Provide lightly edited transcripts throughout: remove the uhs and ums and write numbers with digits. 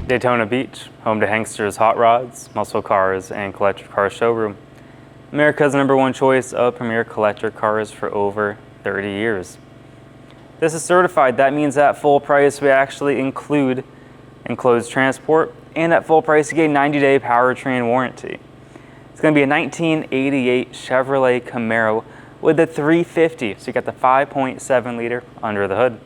Daytona Beach, home to Hanksters Hot Rods, Muscle Cars, and Collector Car Showroom. America's #1 choice of premier collector cars for over 30 years. This is certified. That means at full price we actually include enclosed transport, and at full price you get a 90-day powertrain warranty. It's going to be a 1988 Chevrolet Camaro with a 350, so you got the 5.7 liter under the hood.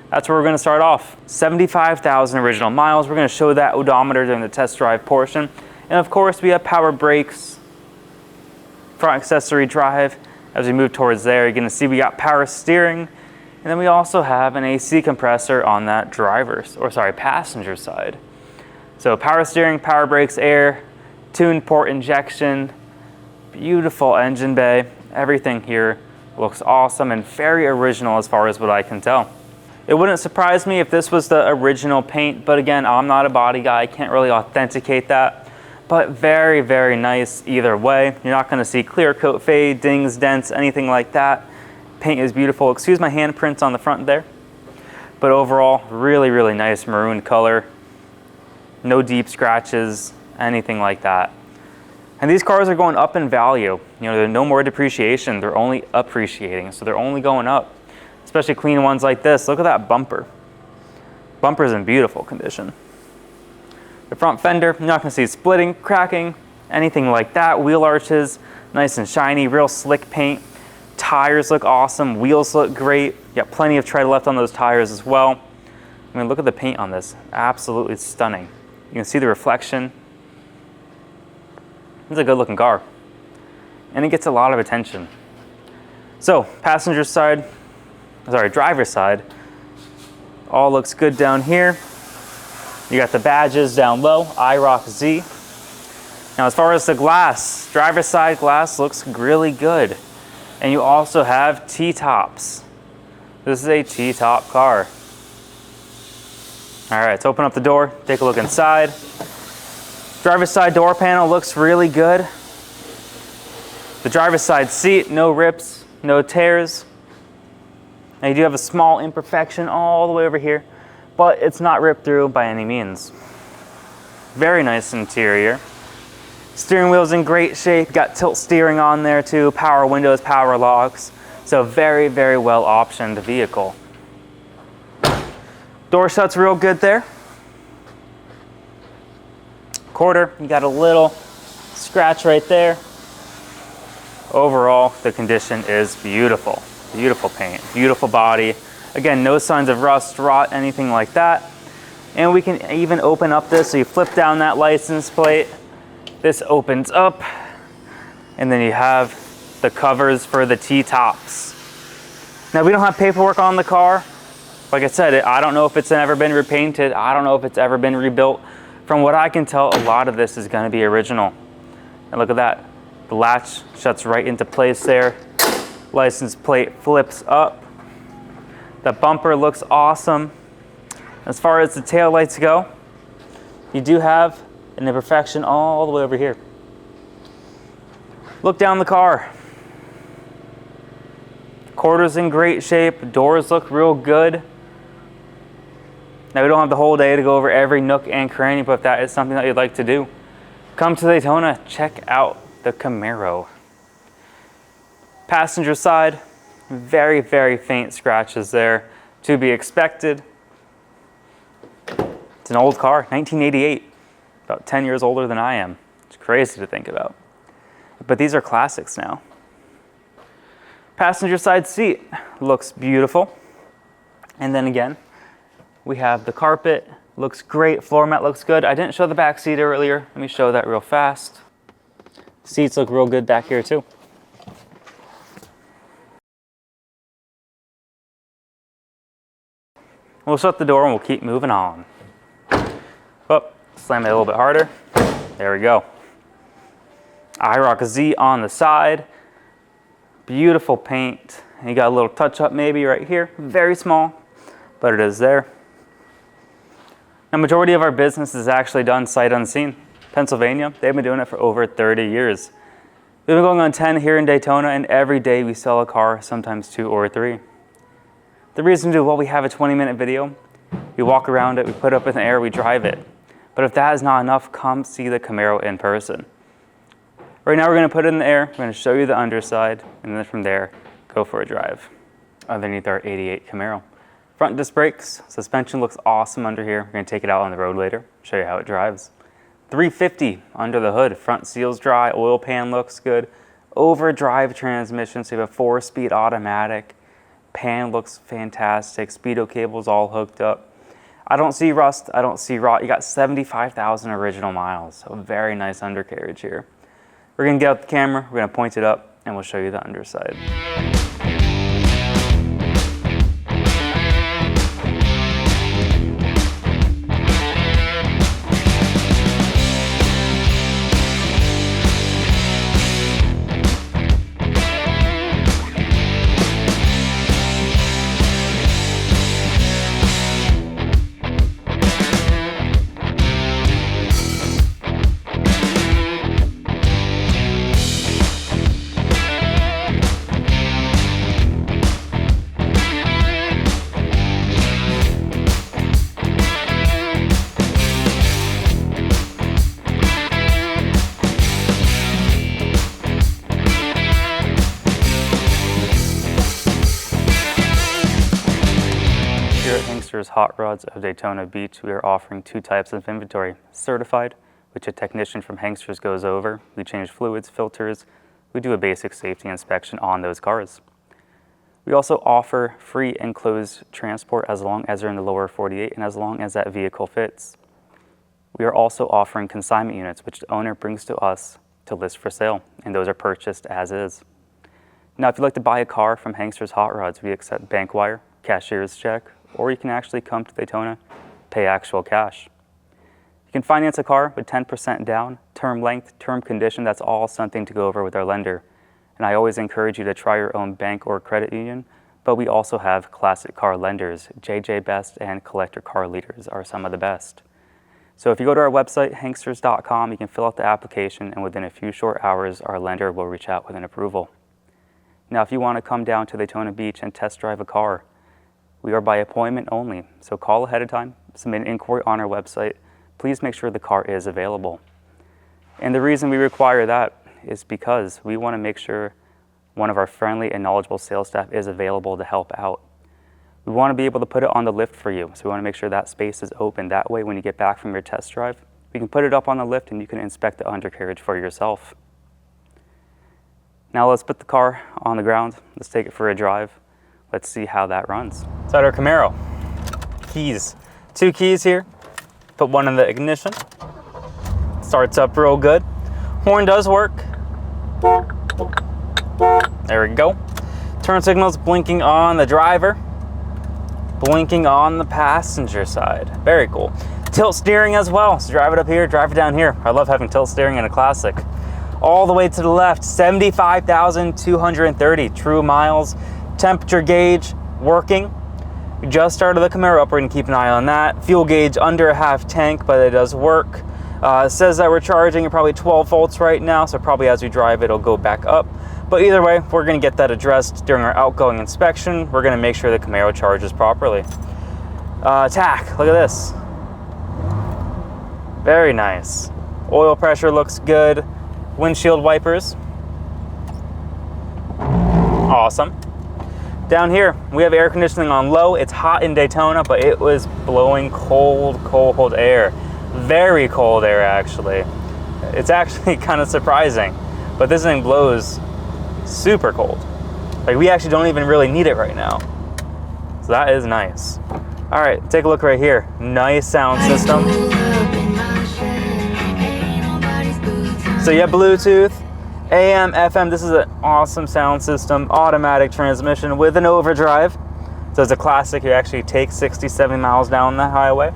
That's where we're going to start off. 75,000 original miles. We're going to show that odometer during the test drive portion. And of course, we have power brakes, front accessory drive. As we move towards there, you're going to see we got power steering. And then we also have an AC compressor on that passenger side. So power steering, power brakes, air, tuned port injection, beautiful engine bay. Everything here looks awesome and very original as far as what I can tell. It wouldn't surprise me if this was the original paint, but again, I'm not a body guy. I can't really authenticate that, but very, very nice either way. You're not gonna see clear coat fade, dings, dents, anything like that. Paint is beautiful. Excuse my handprints on the front there. But overall, really, really nice maroon color. No deep scratches, anything like that. And these cars are going up in value. You know, there's no more depreciation. They're only appreciating, so they're only going up. Especially clean ones like this. Look at that bumper. Bumper's in beautiful condition. The front fender, you're not gonna see splitting, cracking, anything like that. Wheel arches, nice and shiny, real slick paint. Tires look awesome, wheels look great. You got plenty of tread left on those tires as well. I mean, look at the paint on this. Absolutely stunning. You can see the reflection. It's a good looking car. And it gets a lot of attention. So, driver's side, all looks good down here. You got the badges down low, Iroc-Z. Now as far as the glass, driver's side glass looks really good. And you also have T-tops. This is a T-top car. All right, let's open up the door, take a look inside. Driver's side door panel looks really good. The driver's side seat, no rips, no tears. Now you do have a small imperfection all the way over here, but it's not ripped through by any means. Very nice interior. Steering wheel's in great shape. Got tilt steering on there too, power windows, power locks. So very, very well optioned vehicle. Door shuts real good there. Quarter, you got a little scratch right there. Overall, the condition is beautiful. Beautiful paint, beautiful body. Again, no signs of rust, rot, anything like that. And we can even open up this, so you flip down that license plate. This opens up, and then you have the covers for the T-tops. Now, we don't have paperwork on the car. Like I said, I don't know if it's ever been repainted. I don't know if it's ever been rebuilt. From what I can tell, a lot of this is gonna be original. And look at that. The latch shuts right into place there. License plate flips up. The bumper looks awesome. As far as the tail lights go, you do have an imperfection all the way over here. Look down the car. Quarter's in great shape. Doors look real good. Now we don't have the whole day to go over every nook and cranny, but if that is something that you'd like to do, come to Daytona, check out the Camaro. Passenger side, very, very faint scratches there, to be expected. It's an old car, 1988, about 10 years older than I am. It's crazy to think about. But these are classics now. Passenger side seat looks beautiful. And then again, we have the carpet, looks great, floor mat looks good. I didn't show the back seat earlier. Let me show that real fast. Seats look real good back here too. We'll shut the door and we'll keep moving on. Oh, slam it a little bit harder. There we go. Iroc-Z on the side. Beautiful paint. And you got a little touch up maybe right here. Very small, but it is there. The majority of our business is actually done sight unseen. Pennsylvania, they've been doing it for over 30 years. We've been going on 10 here in Daytona, and every day we sell a car, sometimes 2 or 3. The reason we do, well, we have a 20-minute video. We walk around it, we put it up in the air, we drive it. But if that is not enough, come see the Camaro in person. Right now we're going to put it in the air, we're going to show you the underside, and then from there, go for a drive underneath our 88 Camaro. Front disc brakes, suspension looks awesome under here. We're going to take it out on the road later, show you how it drives. 350 under the hood, front seal's dry, oil pan looks good. Overdrive transmission, so you have a 4-speed automatic. Pan looks fantastic, speedo cables all hooked up. I don't see rust, I don't see rot. You got 75,000 original miles, so a very nice undercarriage here. We're gonna get out the camera, we're gonna point it up, and we'll show you the underside. Here at Hanksters Hot Rods of Daytona Beach, we are offering 2 types of inventory. Certified, which a technician from Hanksters goes over. We change fluids, filters. We do a basic safety inspection on those cars. We also offer free enclosed transport as long as they're in the lower 48 and as long as that vehicle fits. We are also offering consignment units, which the owner brings to us to list for sale, and those are purchased as is. Now, if you'd like to buy a car from Hanksters Hot Rods, we accept bank wire, cashier's check, or you can actually come to Daytona, pay actual cash. You can finance a car with 10% down, term length, term condition. That's all something to go over with our lender. And I always encourage you to try your own bank or credit union, but we also have classic car lenders. JJ Best and Collector Car Leaders are some of the best. So if you go to our website, hanksters.com, you can fill out the application, and within a few short hours, our lender will reach out with an approval. Now, if you want to come down to Daytona Beach and test drive a car, we are by appointment only, so call ahead of time, submit an inquiry on our website. Please make sure the car is available. And the reason we require that is because we want to make sure one of our friendly and knowledgeable sales staff is available to help out. We want to be able to put it on the lift for you, so we want to make sure that space is open. That way, when you get back from your test drive, we can put it up on the lift and you can inspect the undercarriage for yourself. Now let's put the car on the ground. Let's take it for a drive. Let's see how that runs. So at our Camaro, keys. 2 keys here. Put one in the ignition. Starts up real good. Horn does work. There we go. Turn signals blinking on the driver. Blinking on the passenger side. Very cool. Tilt steering as well. So drive it up here, drive it down here. I love having tilt steering in a classic. All the way to the left, 75,230 true miles. Temperature gauge working. We just started the Camaro up. We're going to keep an eye on that. Fuel gauge under a half tank, but it does work. It says that we're charging at probably 12 volts right now, so probably as we drive it'll go back up. But either way, we're going to get that addressed during our outgoing inspection. We're going to make sure the Camaro charges properly. Tack, look at this. Very nice. Oil pressure looks good. Windshield wipers. Awesome. Down here, we have air conditioning on low. It's hot in Daytona, but it was blowing cold, cold air. Very cold air, actually. It's actually kind of surprising, but this thing blows super cold. Like, we actually don't even really need it right now. So that is nice. All right, take a look right here. Nice sound system. So you have Bluetooth, AM, FM. This is an awesome sound system. Automatic transmission with an overdrive. So it's a classic. You actually take 67 miles down the highway.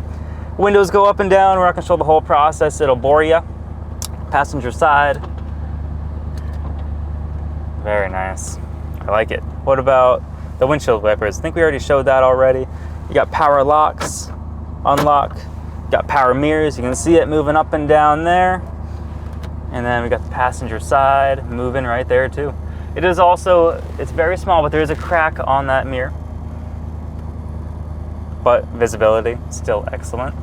Windows go up and down. We're not gonna show the whole process. It'll bore you. Passenger side. Very nice. I like it. What about the windshield wipers? I think we already showed that already. You got power locks, unlock. You got power mirrors. You can see it moving up and down there. And then we got the passenger side moving right there too. It is also, it's very small, but there is a crack on that mirror. But visibility, still excellent.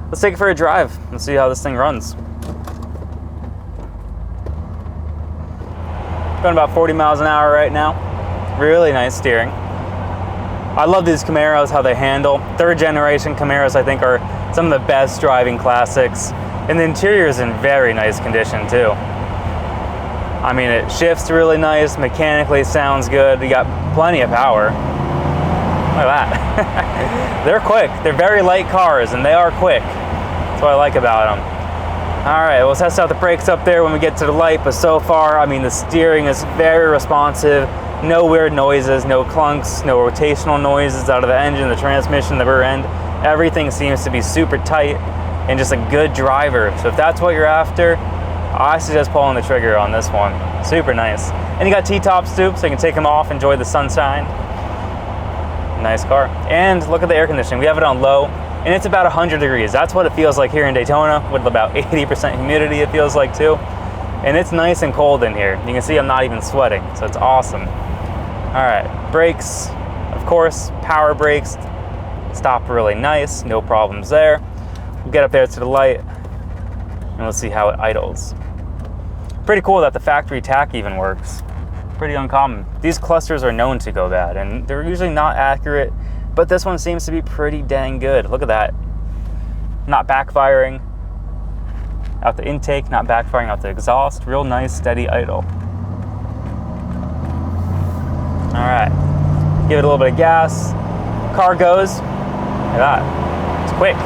let's take it for a drive and see how this thing runs. Going about 40 miles an hour right now. Really nice steering. I love these Camaros, how they handle. Third generation Camaros, I think, are some of the best driving classics. And the interior is in very nice condition too. I mean, it shifts really nice, mechanically sounds good. You got plenty of power. Look at that. They're quick. They're very light cars, and they are quick. That's what I like about them. All right, we'll test out the brakes up there when we get to the light, but so far, I mean, the steering is very responsive. No weird noises, no clunks, no rotational noises out of the engine, the transmission, the rear end. Everything seems to be super tight and just a good driver. So if that's what you're after, I suggest pulling the trigger on this one. Super nice. And you got T-tops too, so you can take them off, enjoy the sunshine. Nice car. And look at the air conditioning. We have it on low, and it's about 100 degrees. That's what it feels like here in Daytona, with about 80% humidity it feels like too. And it's nice and cold in here. You can see I'm not even sweating, so it's awesome. All right, brakes, of course, power brakes. Stop really nice, no problems there. We'll get up there to the light, and we'll see how it idles. Pretty cool that the factory tach even works. Pretty uncommon. These clusters are known to go bad, and they're usually not accurate, but this one seems to be pretty dang good. Look at that. Not backfiring out the intake, not backfiring out the exhaust. Real nice, steady idle. All right, give it a little bit of gas. Car goes. Look at that. It's quick.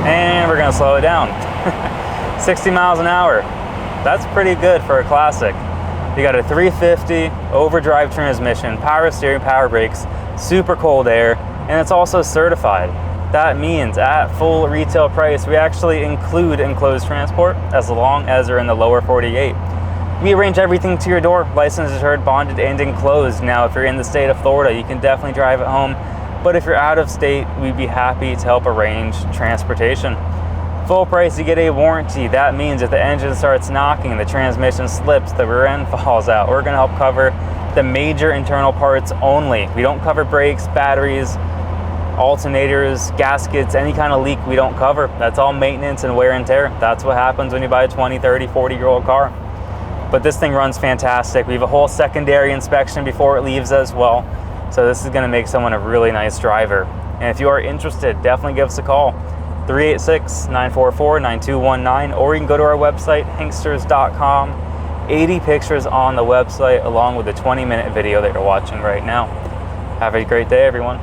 And we're gonna slow it down. 60 miles an hour. That's pretty good for a classic. You got a 350 overdrive transmission, power steering, power brakes, super cold air, and it's also certified. That means at full retail price, we actually include enclosed transport as long as they're in the lower 48. We arrange everything to your door, licensed, insured, bonded, and enclosed. Now, if you're in the state of Florida, you can definitely drive it home. But if you're out of state, we'd be happy to help arrange transportation. Full price, you get a warranty. That means if the engine starts knocking, the transmission slips, the rear end falls out, we're gonna help cover the major internal parts only. We don't cover brakes, batteries, alternators, gaskets, any kind of leak we don't cover. That's all maintenance and wear and tear. That's what happens when you buy a 20, 30, 40-year-old car. But this thing runs fantastic. We have a whole secondary inspection before it leaves as well. So this is gonna make someone a really nice driver. And if you are interested, definitely give us a call. 386-944-9219, or you can go to our website, Hanksters.com. 80 pictures on the website, along with a 20-minute video that you're watching right now. Have a great day, everyone.